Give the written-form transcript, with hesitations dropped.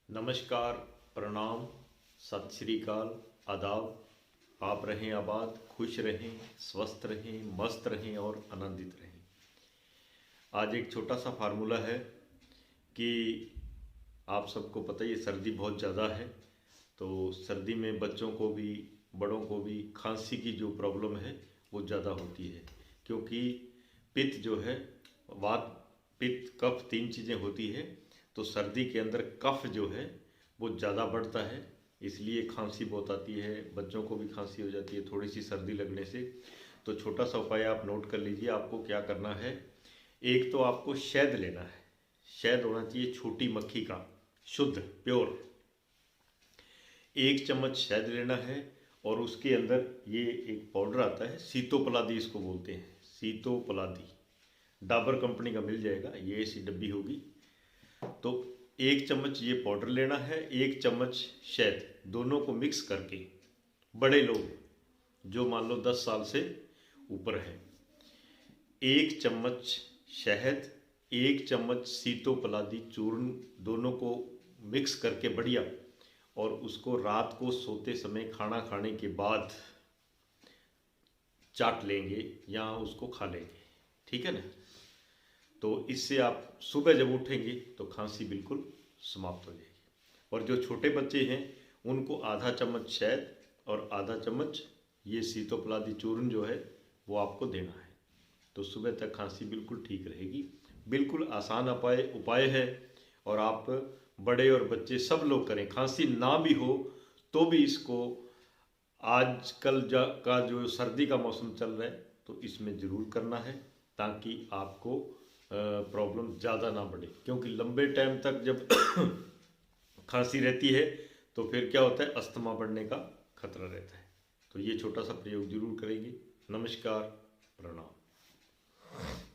नमस्कार, प्रणाम, सत श्री अकाल, आदाब। आप रहें आबाद, खुश रहें, स्वस्थ रहें, मस्त रहें और आनंदित रहें। आज एक छोटा सा फार्मूला है कि आप सबको पता ही है सर्दी बहुत ज़्यादा है, तो सर्दी में बच्चों को भी बड़ों को भी खांसी की जो प्रॉब्लम है वो ज़्यादा होती है, क्योंकि पित्त जो है, वात पित्त कफ तीन चीज़ें होती है। तो सर्दी के अंदर कफ जो है वो ज़्यादा बढ़ता है, इसलिए खांसी बहुत आती है, बच्चों को भी खांसी हो जाती है थोड़ी सी सर्दी लगने से। तो छोटा सा उपाय आप नोट कर लीजिए। आपको क्या करना है, एक तो आपको शहद लेना है। शहद होना चाहिए छोटी मक्खी का, शुद्ध प्योर। 1 चम्मच शहद लेना है और उसके अंदर ये एक पाउडर आता है, सीतोपलादी इसको बोलते हैं, सीतोपलादी। डाबर कंपनी का मिल जाएगा, ये ऐसी डब्बी होगी। तो 1 चम्मच ये पाउडर लेना है, 1 चम्मच शहद, दोनों को मिक्स करके, बड़े लोग जो मान लो 10 साल से ऊपर है, 1 चम्मच शहद, 1 चम्मच सीतोपलादी चूर्ण, दोनों को मिक्स करके बढ़िया, और उसको रात को सोते समय खाना खाने के बाद चाट लेंगे या उसको खा लेंगे, ठीक है ना। तो इससे आप सुबह जब उठेंगे तो खांसी बिल्कुल समाप्त हो जाएगी। और जो छोटे बच्चे हैं उनको आधा चम्मच शहद और आधा चम्मच ये सीतोपलादी चूर्ण जो है वो आपको देना है, तो सुबह तक खांसी बिल्कुल ठीक रहेगी। बिल्कुल आसान उपाय है, और आप बड़े और बच्चे सब लोग करें। खांसी ना भी हो तो भी इसको, आजकल का जो सर्दी का मौसम चल रहा है तो इसमें ज़रूर करना है, ताकि आपको प्रॉब्लम ज़्यादा ना बढ़े। क्योंकि लंबे टाइम तक जब खांसी रहती है तो फिर क्या होता है, अस्थमा बढ़ने का खतरा रहता है। तो ये छोटा सा प्रयोग जरूर करेंगे। नमस्कार, प्रणाम।